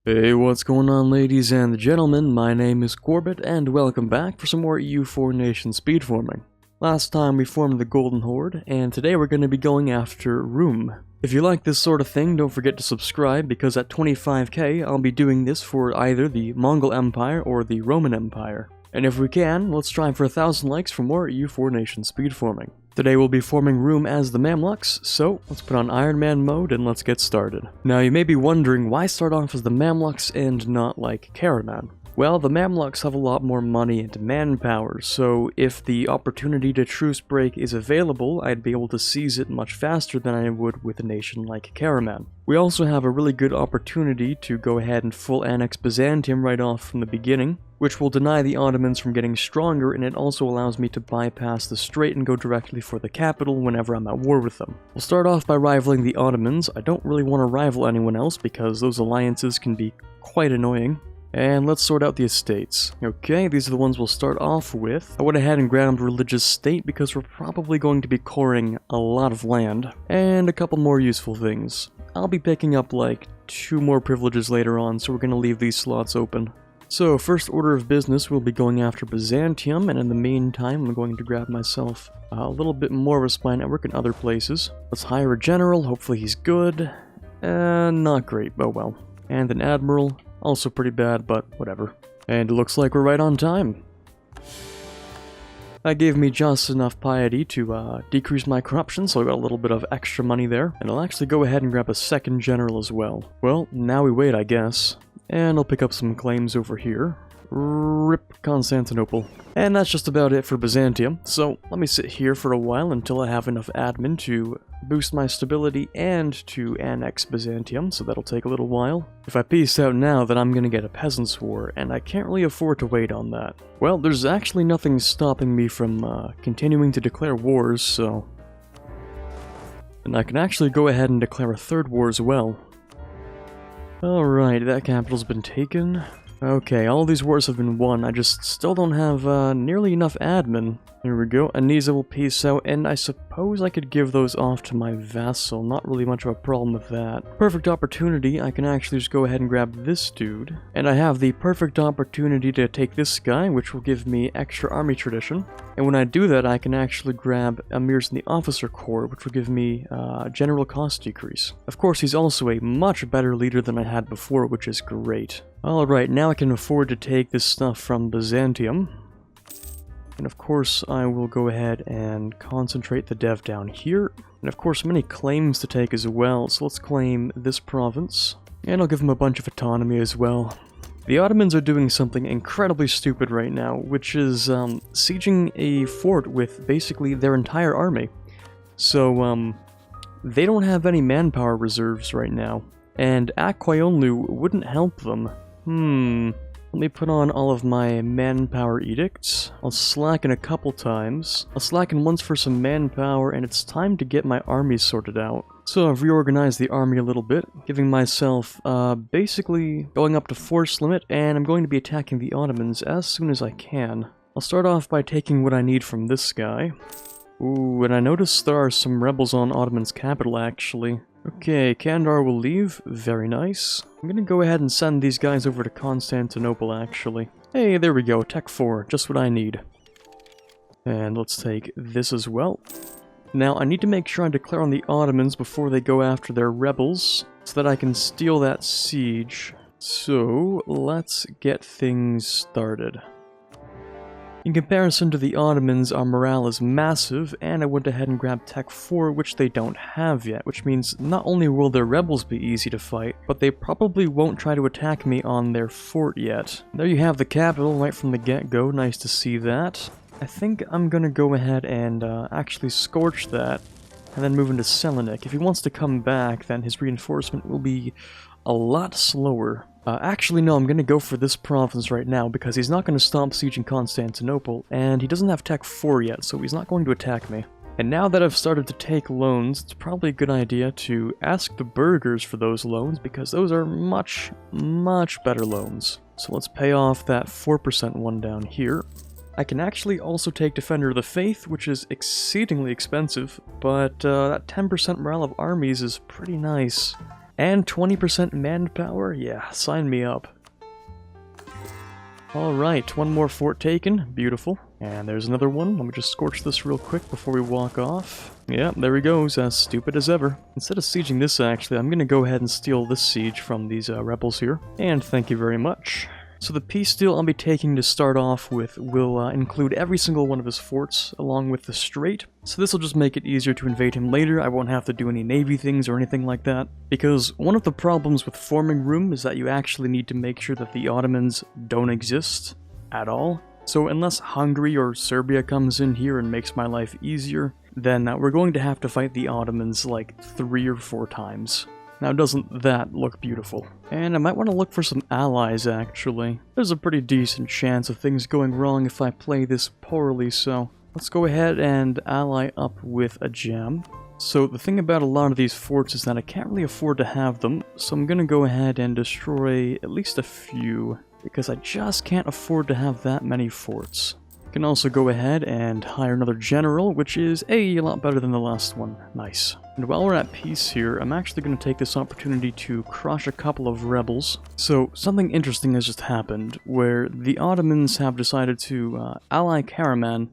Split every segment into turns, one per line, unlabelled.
Hey, what's going on, ladies and gentlemen? My name is Quarbit, and welcome back for some more EU4 nation speedforming. Last time we formed the Golden Horde, and today we're going to be going after RUM. If you like this sort of thing, don't forget to subscribe, because at 25k I'll be doing this for either the Mongol Empire or the Roman Empire. And if we can, let's strive for 1,000 likes for more EU4 nation speedforming. Today we'll be forming RUM as the Mamluks, so let's put on Iron Man mode and let's get started. Now you may be wondering why start off as the Mamluks and not like Caraman. Well, the Mamluks have a lot more money and manpower, so if the opportunity to truce break is available, I'd be able to seize it much faster than I would with a nation like Caraman. We also have a really good opportunity to go ahead and full annex Byzantium right off from the beginning, which will deny the Ottomans from getting stronger, and it also allows me to bypass the strait and go directly for the capital whenever I'm at war with them. We'll start off by rivaling the Ottomans. I don't really want to rival anyone else because those alliances can be quite annoying. And let's sort out the estates. Okay, these are the ones we'll start off with. I went ahead and grabbed Religious State because we're probably going to be coring a lot of land. And a couple more useful things. I'll be picking up like 2 more privileges later on, so we're going to leave these slots open. So, first order of business, we'll be going after Byzantium, and in the meantime, I'm going to grab myself a little bit more of a spy network in other places. Let's hire a general, hopefully he's good. Not great, but well. And an admiral. Also pretty bad, but whatever. And it looks like we're right on time. That gave me just enough piety to decrease my corruption, so I got a little bit of extra money there. And I'll actually go ahead and grab a second general as well. Well, now we wait, I guess. And I'll pick up some claims over here. RIP Constantinople. And that's just about it for Byzantium, so let me sit here for a while until I have enough admin to boost my stability and to annex Byzantium, so that'll take a little while. If I peace out now, then I'm gonna get a peasants' war, and I can't really afford to wait on that. Well, there's actually nothing stopping me from continuing to declare wars, so... And I can actually go ahead and declare a third war as well. Alright, that capital's been taken. Okay, all these wars have been won, I just still don't have nearly enough admin. There we go, Anisa will peace out, and I suppose I could give those off to my vassal, not really much of a problem with that. Perfect opportunity, I can actually just go ahead and grab this dude. And I have the perfect opportunity to take this guy, which will give me extra army tradition. And when I do that, I can actually grab Emirs in the officer corps, which will give me general cost decrease. Of course, he's also a much better leader than I had before, which is great. Alright, now I can afford to take this stuff from Byzantium. And of course, I will go ahead and concentrate the dev down here. And of course, many claims to take as well, so let's claim this province. And I'll give them a bunch of autonomy as well. The Ottomans are doing something incredibly stupid right now, which is sieging a fort with basically their entire army. So, they don't have any manpower reserves right now. And Akkoyonlu wouldn't help them. Let me put on all of my manpower edicts. I'll slacken a couple times. I'll slacken once for some manpower, and it's time to get my army sorted out. So I've reorganized the army a little bit, giving myself basically going up to force limit, and I'm going to be attacking the Ottomans as soon as I can. I'll start off by taking what I need from this guy. Ooh, and I noticed there are some rebels on Ottoman's capital actually. Okay, Kandar will leave. Very nice. I'm gonna go ahead and send these guys over to Constantinople, actually. Hey, there we go. Tech 4. Just what I need. And let's take this as well. Now, I need to make sure I declare on the Ottomans before they go after their rebels, so that I can steal that siege. So, let's get things started. In comparison to the Ottomans, our morale is massive, and I went ahead and grabbed Tech 4, which they don't have yet, which means not only will their rebels be easy to fight, but they probably won't try to attack me on their fort yet. There you have the capital right from the get-go, nice to see that. I think I'm gonna go ahead and actually scorch that, and then move into Selenik. If he wants to come back, then his reinforcement will be a lot slower. Actually, no, I'm gonna go for this province right now, because he's not gonna stop sieging Constantinople, and he doesn't have Tech 4 yet, so he's not going to attack me. And now that I've started to take loans, it's probably a good idea to ask the burghers for those loans, because those are much, much better loans. So let's pay off that 4% one down here. I can actually also take Defender of the Faith, which is exceedingly expensive, but that 10% morale of armies is pretty nice. And 20% manpower? Yeah, sign me up. Alright, one more fort taken. Beautiful. And there's another one. Let me just scorch this real quick before we walk off. Yeah, there he goes, as stupid as ever. Instead of sieging this, actually, I'm gonna go ahead and steal this siege from these rebels here. And thank you very much. So the peace deal I'll be taking to start off with will include every single one of his forts, along with the strait. So this will just make it easier to invade him later. I won't have to do any navy things or anything like that. Because one of the problems with forming RUM is that you actually need to make sure that the Ottomans don't exist at all. So unless Hungary or Serbia comes in here and makes my life easier, then we're going to have to fight the Ottomans like 3 or 4 times. Now, doesn't that look beautiful? And I might want to look for some allies, actually. There's a pretty decent chance of things going wrong if I play this poorly, so let's go ahead and ally up with a gem. So the thing about a lot of these forts is that I can't really afford to have them, so I'm gonna go ahead and destroy at least a few, because I just can't afford to have that many forts. Can also go ahead and hire another general, which is a lot better than the last one. Nice. And while we're at peace here, I'm actually going to take this opportunity to crush a couple of rebels. So something interesting has just happened, where the Ottomans have decided to ally Karaman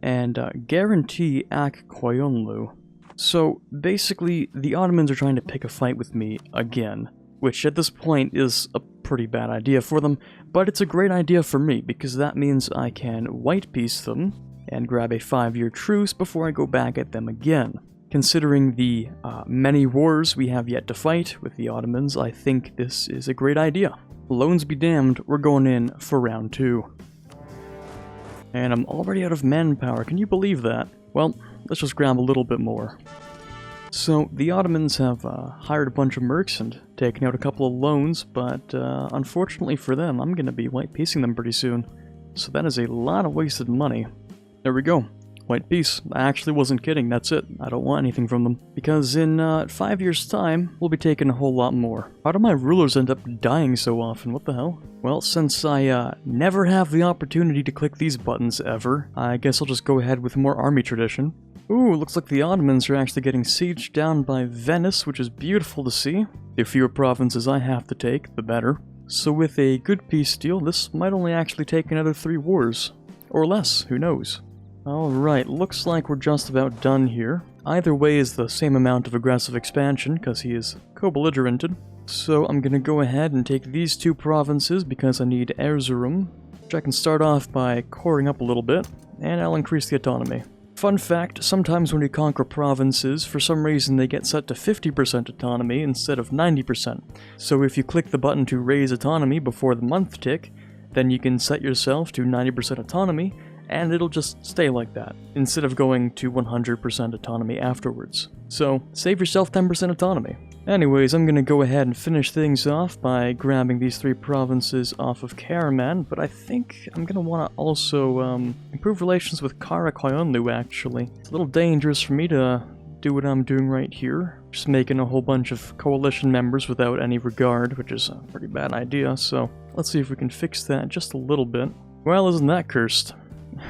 and guarantee Ak Koyunlu. So basically, the Ottomans are trying to pick a fight with me again, which at this point is a pretty bad idea for them, but it's a great idea for me, because that means I can white peace them and grab a 5-year truce before I go back at them again. Considering the many wars we have yet to fight with the Ottomans, I think this is a great idea. Loans be damned, we're going in for round 2. And I'm already out of manpower, can you believe that? Well, let's just grab a little bit more. So, the Ottomans have hired a bunch of mercs and taken out a couple of loans, but unfortunately for them, I'm going to be white piecing them pretty soon. So that is a lot of wasted money. There we go. White peace. I actually wasn't kidding, that's it. I don't want anything from them. Because in 5 years' time, we'll be taking a whole lot more. How do my rulers end up dying so often? What the hell? Well, since I never have the opportunity to click these buttons ever, I guess I'll just go ahead with more army tradition. Ooh, looks like the Ottomans are actually getting sieged down by Venice, which is beautiful to see. The fewer provinces I have to take, the better. So with a good peace deal, this might only actually take another 3 wars. Or less, who knows? Alright, looks like we're just about done here. Either way is the same amount of aggressive expansion, because he is co-belligerented. So I'm gonna go ahead and take these 2 provinces because I need Erzurum, which I can start off by coring up a little bit, and I'll increase the autonomy. Fun fact, sometimes when you conquer provinces, for some reason they get set to 50% autonomy instead of 90%. So if you click the button to raise autonomy before the month tick, then you can set yourself to 90% autonomy, and it'll just stay like that, instead of going to 100% autonomy afterwards. So, save yourself 10% autonomy. Anyways, I'm gonna go ahead and finish things off by grabbing these 3 provinces off of Karaman, but I think I'm gonna want to also improve relations with Kara Koyunlu, actually. It's a little dangerous for me to do what I'm doing right here, just making a whole bunch of coalition members without any regard, which is a pretty bad idea, so let's see if we can fix that just a little bit. Well, isn't that cursed?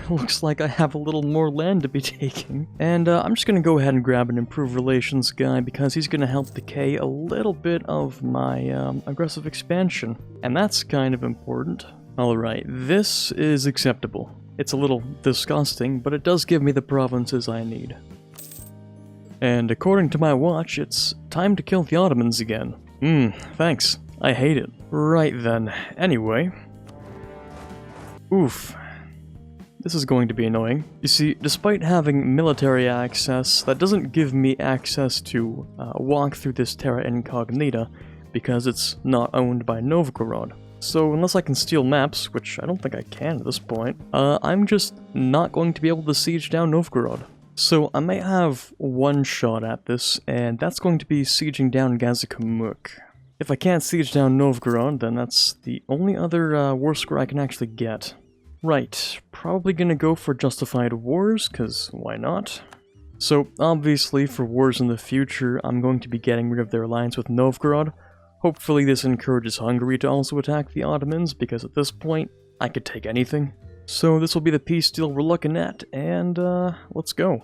Looks like I have a little more land to be taking. And I'm just gonna go ahead and grab an improved relations guy because he's gonna help decay a little bit of my aggressive expansion. And that's kind of important. Alright, this is acceptable. It's a little disgusting, but it does give me the provinces I need. And according to my watch, it's time to kill the Ottomans again. Thanks. I hate it. Right then. Anyway. Oof. This is going to be annoying. You see, despite having military access, that doesn't give me access to walk through this terra incognita, because it's not owned by Novgorod. So unless I can steal maps, which I don't think I can at this point, I'm just not going to be able to siege down Novgorod. So I may have one shot at this, and that's going to be sieging down Gazikamuk. If I can't siege down Novgorod, then that's the only other war score I can actually get. Right, probably gonna go for justified wars, cause why not? So, obviously, for wars in the future, I'm going to be getting rid of their alliance with Novgorod. Hopefully this encourages Hungary to also attack the Ottomans, because at this point, I could take anything. So this will be the peace deal we're looking at, and let's go.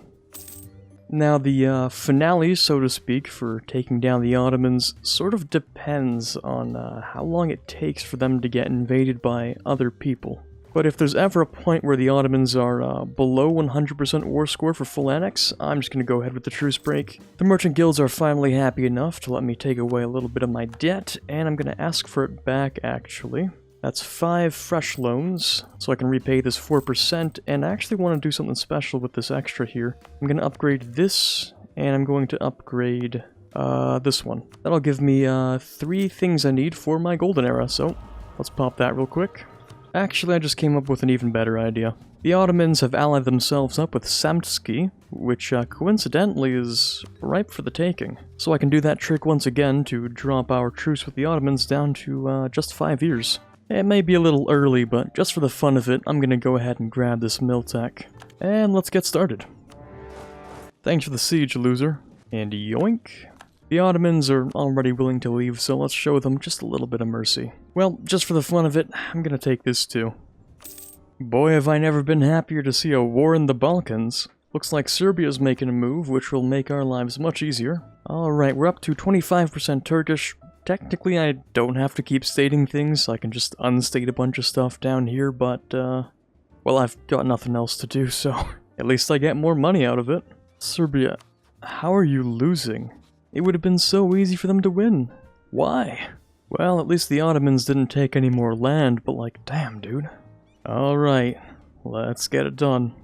Now the finale, so to speak, for taking down the Ottomans sort of depends on how long it takes for them to get invaded by other people. But if there's ever a point where the Ottomans are below 100% war score for full annex, I'm just going to go ahead with the truce break. The merchant guilds are finally happy enough to let me take away a little bit of my debt, and I'm going to ask for it back, actually. That's 5 fresh loans, so I can repay this 4%, and I actually want to do something special with this extra here. I'm going to upgrade this, and I'm going to upgrade this one. That'll give me 3 things I need for my golden era, so let's pop that real quick. Actually, I just came up with an even better idea. The Ottomans have allied themselves up with Samtski, which coincidentally is ripe for the taking. So I can do that trick once again to drop our truce with the Ottomans down to just 5 years. It may be a little early, but just for the fun of it, I'm gonna go ahead and grab this mill tech. And let's get started. Thanks for the siege, loser. And yoink. The Ottomans are already willing to leave, so let's show them just a little bit of mercy. Well, just for the fun of it, I'm gonna take this too. Boy, have I never been happier to see a war in the Balkans. Looks like Serbia's making a move, which will make our lives much easier. Alright, we're up to 25% Turkish. Technically, I don't have to keep stating things, I can just unstate a bunch of stuff down here, but, well, I've got nothing else to do, so at least I get more money out of it. Serbia, how are you losing? It would have been so easy for them to win. Why? Well, at least the Ottomans didn't take any more land, but like, damn, dude. Alright, let's get it done.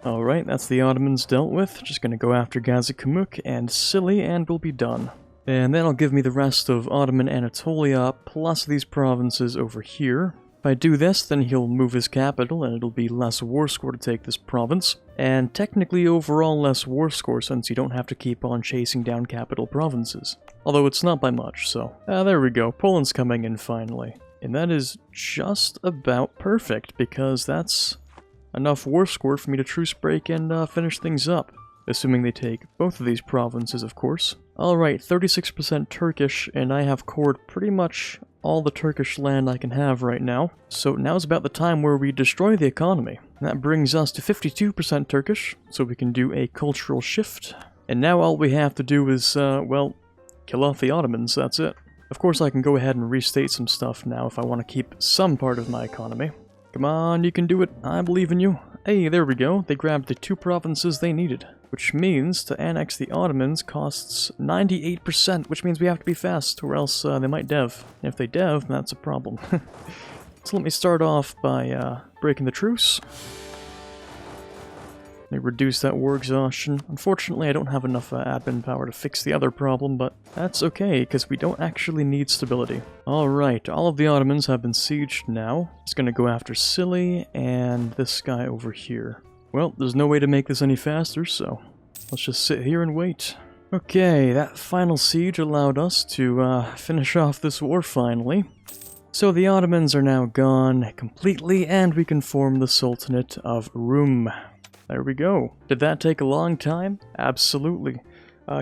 Alright, that's the Ottomans dealt with. Just gonna go after Gazikamuk and Sili, and we'll be done. And that'll give me the rest of Ottoman Anatolia, plus these provinces over here. If I do this, then he'll move his capital, and it'll be less war score to take this province. And technically overall less war score, since you don't have to keep on chasing down capital provinces. Although it's not by much, so... there we go, Poland's coming in finally. And that is just about perfect, because that's enough war score for me to truce break and finish things up. Assuming they take both of these provinces, of course. Alright, 36% Turkish, and I have cored pretty much all the Turkish land I can have right now. So now's about the time where we destroy the economy. That brings us to 52% Turkish, so we can do a cultural shift. And now all we have to do is, well, kill off the Ottomans, that's it. Of course I can go ahead and restate some stuff now if I want to keep some part of my economy. Come on, you can do it, I believe in you. Hey, there we go, they grabbed the 2 provinces they needed. Which means to annex the Ottomans costs 98%, which means we have to be fast, or else they might dev. And if they dev, then that's a problem. So let me start off by breaking the truce. Let me reduce that war exhaustion. Unfortunately, I don't have enough admin power to fix the other problem, but that's okay, because we don't actually need stability. Alright, all of the Ottomans have been sieged now. Just gonna go after Sili and this guy over here. Well, there's no way to make this any faster, so let's just sit here and wait. Okay, that final siege allowed us to finish off this war finally. So the Ottomans are now gone completely, and we can form the Sultanate of RUM. There we go. Did that take a long time? Absolutely.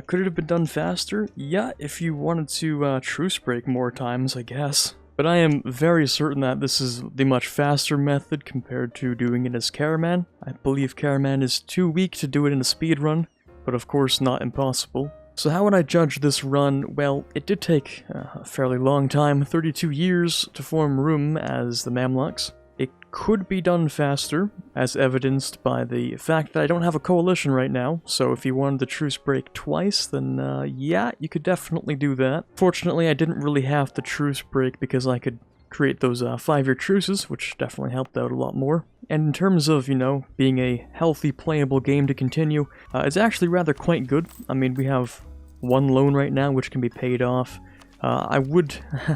Could it have been done faster? Yeah, if you wanted to truce break more times, I guess. But I am very certain that this is the much faster method compared to doing it as Karaman. I believe Karaman is too weak to do it in a speed run, but of course not impossible. So how would I judge this run? Well, it did take a fairly long time, 32 years, to form RUM as the Mamluks. It could be done faster, as evidenced by the fact that I don't have a coalition right now, so if you wanted the truce break twice, then yeah, you could definitely do that. Fortunately, I didn't really have the truce break because I could create those 5-year truces, which definitely helped out a lot more. And in terms of, you know, being a healthy, playable game to continue, it's actually rather quite good. I mean, we have 1 loan right now, which can be paid off. I would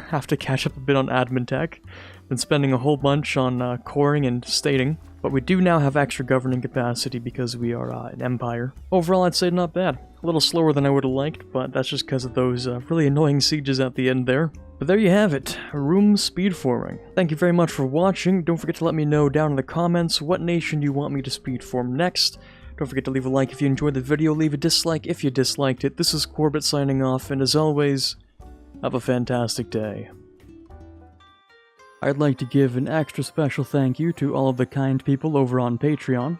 have to catch up a bit on admin tech. Been spending a whole bunch on coring and stating, but we do now have extra governing capacity because we are an empire. Overall, I'd say not bad. A little slower than I would have liked, but that's just because of those really annoying sieges at the end there. But there you have it, RUM Speedforming. Thank you very much for watching. Don't forget to let me know down in the comments what nation you want me to speedform next. Don't forget to leave a like if you enjoyed the video, leave a dislike if you disliked it. This is Quarbit signing off, and as always, have a fantastic day. I'd like to give an extra special thank you to all of the kind people over on Patreon.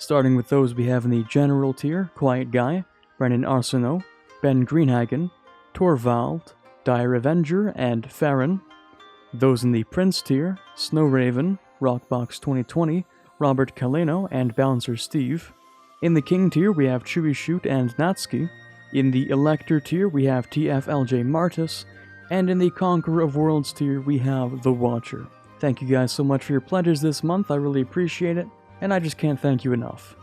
Starting with those we have in the General tier, Quiet Guy, Brennan Arsenault, Ben Greenhagen, Torvald, Dire Avenger, and Farron. Those in the Prince tier, Snowraven, Rockbox 2020, Robert Kaleno, and Bouncer Steve. In the King tier, we have Chewy Shoot and Natsuki. In the Elector tier, we have TFLJ Martis. And in the Conqueror of Worlds tier, we have The Watcher. Thank you guys so much for your pledges this month, I really appreciate it, and I just can't thank you enough.